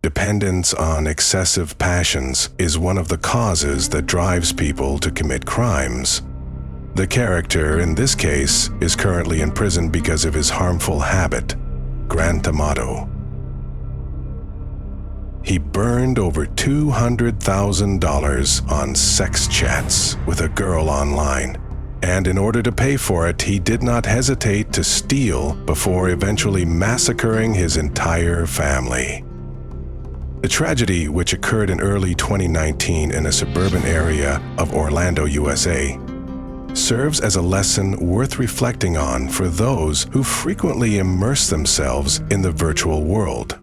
Dependence on excessive passions is one of the causes that drives people to commit crimes. The character in this case is currently in prison because of his harmful habit, Grant Amato. He burned over $200,000 on sex chats with a girl online, and in order to pay for it, he did not hesitate to steal before eventually massacring his entire family. The tragedy, which occurred in early 2019 in a suburban area of Orlando, USA, serves as a lesson worth reflecting on for those who frequently immerse themselves in the virtual world.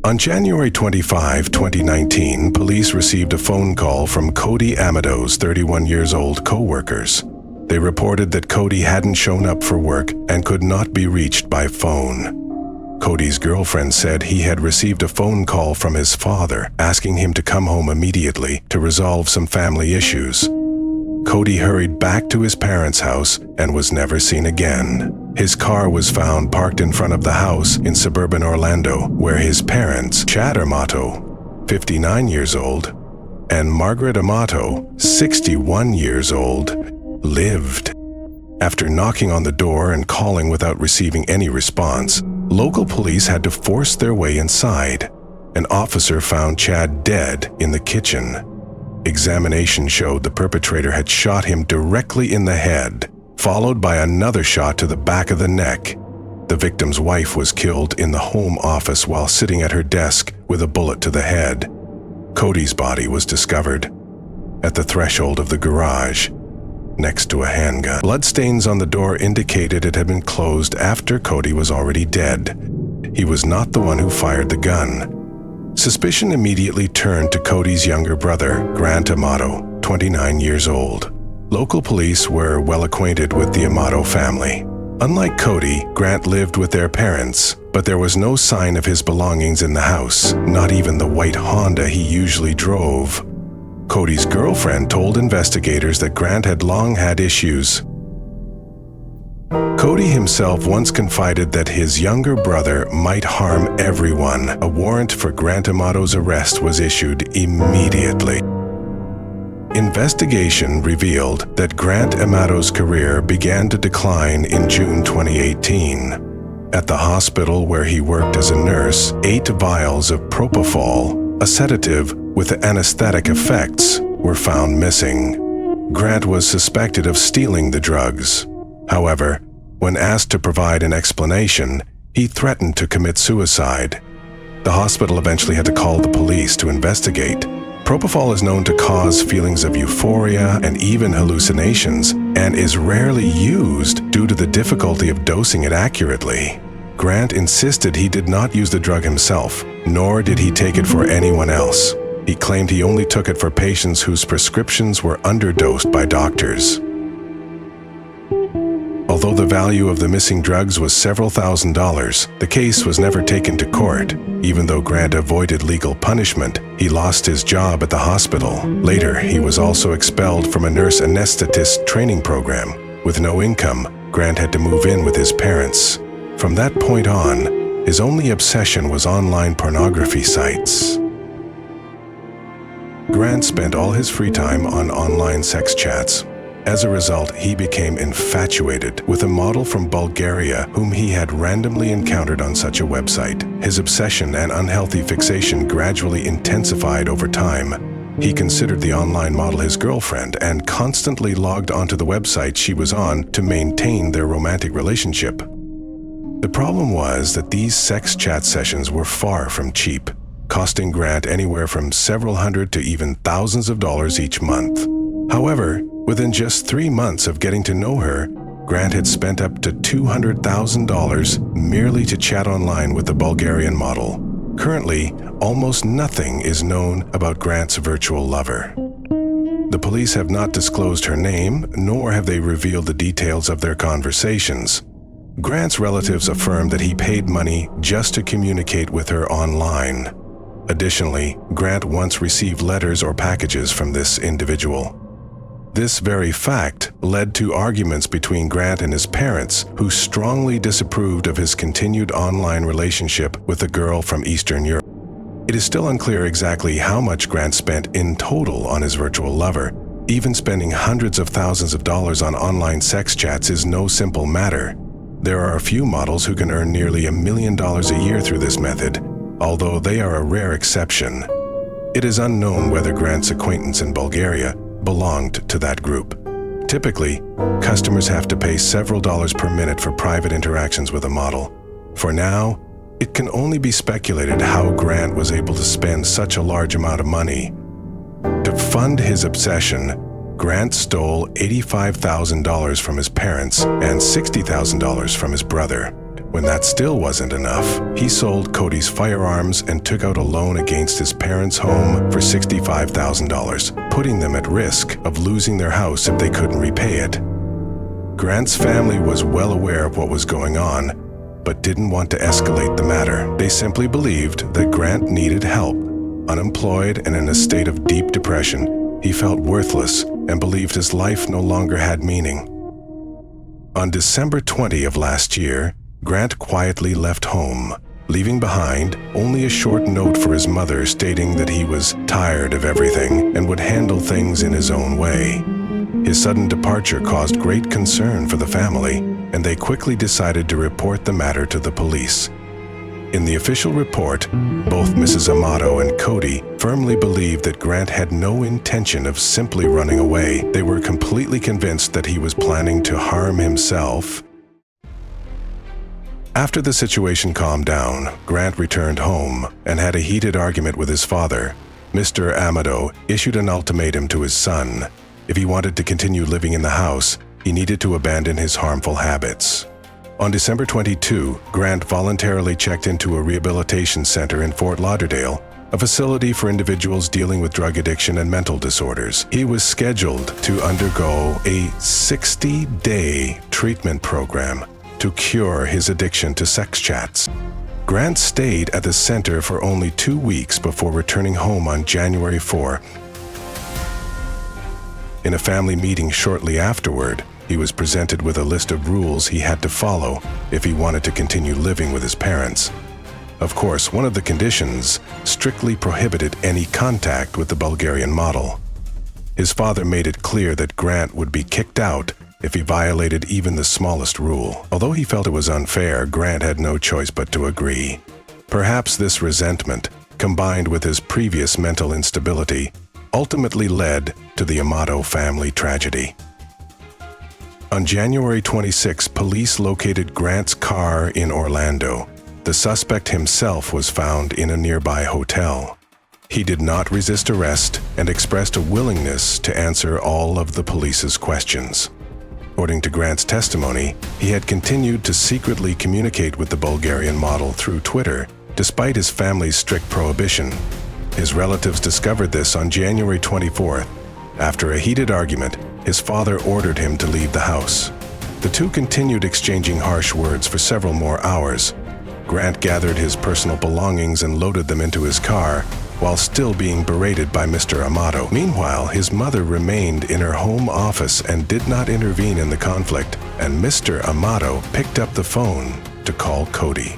On January 25, 2019, police received a phone call from Cody Amato's 31 years old co-workers. They reported that Cody hadn't shown up for work and could not be reached by phone. Cody's girlfriend said he had received a phone call from his father asking him to come home immediately to resolve some family issues. Cody hurried back to his parents' house and was never seen again. His car was found parked in front of the house in suburban Orlando, where his parents, Chad Amato, 59 years old, and Margaret Amato, 61 years old, lived. After knocking on the door and calling without receiving any response, local police had to force their way inside. An officer found Chad dead in the kitchen. Examination showed the perpetrator had shot him directly in the head, followed by another shot to the back of the neck. The victim's wife was killed in the home office while sitting at her desk with a bullet to the head. Cody's body was discovered at the threshold of the garage, next to a handgun. Bloodstains on the door indicated it had been closed after Cody was already dead. He was not the one who fired the gun. Suspicion immediately turned to Cody's younger brother, Grant Amato, 29 years old. Local police were well acquainted with the Amato family. Unlike Cody, Grant lived with their parents, but there was no sign of his belongings in the house, not even the white Honda he usually drove. Cody's girlfriend told investigators that Grant had long had issues. Cody himself once confided that his younger brother might harm everyone. A warrant for Grant Amato's arrest was issued immediately. Investigation revealed that Grant Amato's career began to decline in June 2018. At the hospital where he worked as a nurse, 8 vials of propofol, a sedative with anesthetic effects, were found missing. Grant was suspected of stealing the drugs. However, when asked to provide an explanation, he threatened to commit suicide. The hospital eventually had to call the police to investigate. Propofol is known to cause feelings of euphoria and even hallucinations, and is rarely used due to the difficulty of dosing it accurately. Grant insisted he did not use the drug himself, nor did he take it for anyone else. He claimed he only took it for patients whose prescriptions were underdosed by doctors. Although the value of the missing drugs was several $1,000s, the case was never taken to court. Even though Grant avoided legal punishment, he lost his job at the hospital. Later, he was also expelled from a nurse anesthetist training program. With no income, Grant had to move in with his parents. From that point on, his only obsession was online pornography sites. Grant spent all his free time on online sex chats. As a result, he became infatuated with a model from Bulgaria whom he had randomly encountered on such a website. His obsession and unhealthy fixation gradually intensified over time. He considered the online model his girlfriend and constantly logged onto the website she was on to maintain their romantic relationship. The problem was that these sex chat sessions were far from cheap, costing Grant anywhere from several hundred to even thousands of dollars each month. However, within just 3 months of getting to know her, Grant had spent up to $200,000 merely to chat online with the Bulgarian model. Currently, almost nothing is known about Grant's virtual lover. The police have not disclosed her name, nor have they revealed the details of their conversations. Grant's relatives affirm that he paid money just to communicate with her online. Additionally, Grant once received letters or packages from this individual. This very fact led to arguments between Grant and his parents, who strongly disapproved of his continued online relationship with a girl from Eastern Europe. It is still unclear exactly how much Grant spent in total on his virtual lover. Even spending hundreds of thousands of dollars on online sex chats is no simple matter. There are a few models who can earn nearly $1 million a year through this method, although they are a rare exception. It is unknown whether Grant's acquaintance in Bulgaria belonged to that group. Typically, customers have to pay several dollars per minute for private interactions with a model. For now, it can only be speculated how Grant was able to spend such a large amount of money. To fund his obsession, Grant stole $85,000 from his parents and $60,000 from his brother. When that still wasn't enough, he sold Cody's firearms and took out a loan against his parents' home for $65,000, putting them at risk of losing their house if they couldn't repay it. Grant's family was well aware of what was going on, but didn't want to escalate the matter. They simply believed that Grant needed help. Unemployed and in a state of deep depression, he felt worthless and believed his life no longer had meaning. On December 20 of last year, Grant quietly left home, leaving behind only a short note for his mother stating that he was tired of everything and would handle things in his own way. His sudden departure caused great concern for the family, and they quickly decided to report the matter to the police. In the official report, both Mrs. Amato and Cody firmly believed that Grant had no intention of simply running away. They were completely convinced that he was planning to harm himself. After the situation calmed down, Grant returned home and had a heated argument with his father. Mr. Amato issued an ultimatum to his son. If he wanted to continue living in the house, he needed to abandon his harmful habits. On December 22, Grant voluntarily checked into a rehabilitation center in Fort Lauderdale, a facility for individuals dealing with drug addiction and mental disorders. He was scheduled to undergo a 60-day treatment program to cure his addiction to sex chats. Grant stayed at the center for only 2 weeks before returning home on January 4. In a family meeting shortly afterward, he was presented with a list of rules he had to follow if he wanted to continue living with his parents. Of course, one of the conditions strictly prohibited any contact with the Bulgarian model. His father made it clear that Grant would be kicked out if he violated even the smallest rule. Although he felt it was unfair, Grant had no choice but to agree. Perhaps this resentment, combined with his previous mental instability, ultimately led to the Amato family tragedy. On January 26, police located Grant's car in Orlando. The suspect himself was found in a nearby hotel. He did not resist arrest and expressed a willingness to answer all of the police's questions. According to Grant's testimony, he had continued to secretly communicate with the Bulgarian model through Twitter, despite his family's strict prohibition. His relatives discovered this on January 24th. After a heated argument, his father ordered him to leave the house. The two continued exchanging harsh words for several more hours. Grant gathered his personal belongings and loaded them into his car, while still being berated by Mr. Amato. Meanwhile, his mother remained in her home office and did not intervene in the conflict, and Mr. Amato picked up the phone to call Cody.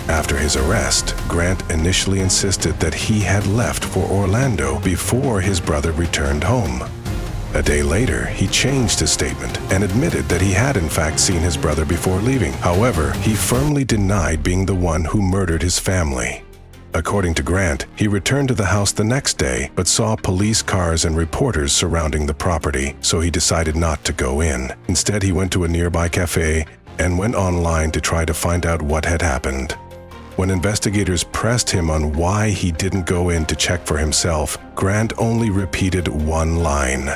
After his arrest, Grant initially insisted that he had left for Orlando before his brother returned home. A day later, he changed his statement and admitted that he had in fact seen his brother before leaving. However, he firmly denied being the one who murdered his family. According to Grant, he returned to the house the next day, but saw police cars and reporters surrounding the property, so he decided not to go in. Instead, he went to a nearby cafe and went online to try to find out what had happened. When investigators pressed him on why he didn't go in to check for himself, Grant only repeated one line: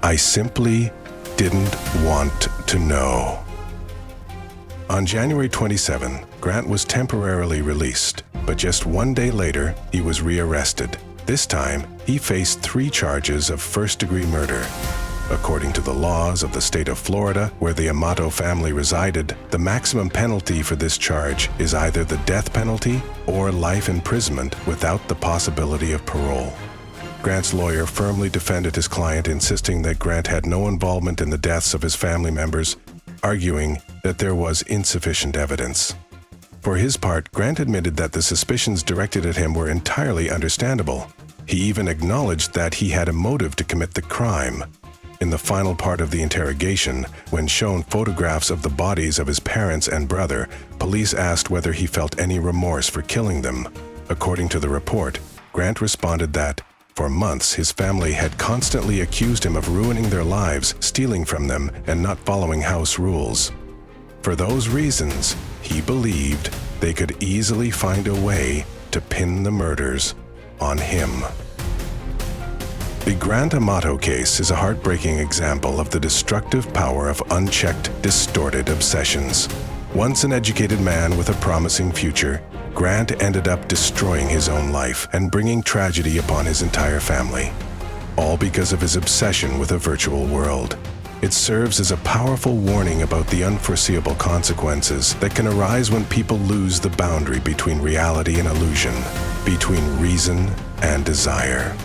"I simply didn't want to know." On January 27, Grant was temporarily released, but just 1 day later, he was rearrested. This time, he faced 3 charges of first-degree murder. According to the laws of the state of Florida, where the Amato family resided, the maximum penalty for this charge is either the death penalty or life imprisonment without the possibility of parole. Grant's lawyer firmly defended his client, insisting that Grant had no involvement in the deaths of his family members, arguing that there was insufficient evidence. For his part, Grant admitted that the suspicions directed at him were entirely understandable. He even acknowledged that he had a motive to commit the crime. In the final part of the interrogation, when shown photographs of the bodies of his parents and brother, police asked whether he felt any remorse for killing them. According to the report, Grant responded that, for months, his family had constantly accused him of ruining their lives, stealing from them, and not following house rules. For those reasons, he believed they could easily find a way to pin the murders on him. The Grant Amato case is a heartbreaking example of the destructive power of unchecked, distorted obsessions. Once an educated man with a promising future, Grant ended up destroying his own life and bringing tragedy upon his entire family, all because of his obsession with a virtual world. It serves as a powerful warning about the unforeseeable consequences that can arise when people lose the boundary between reality and illusion, between reason and desire.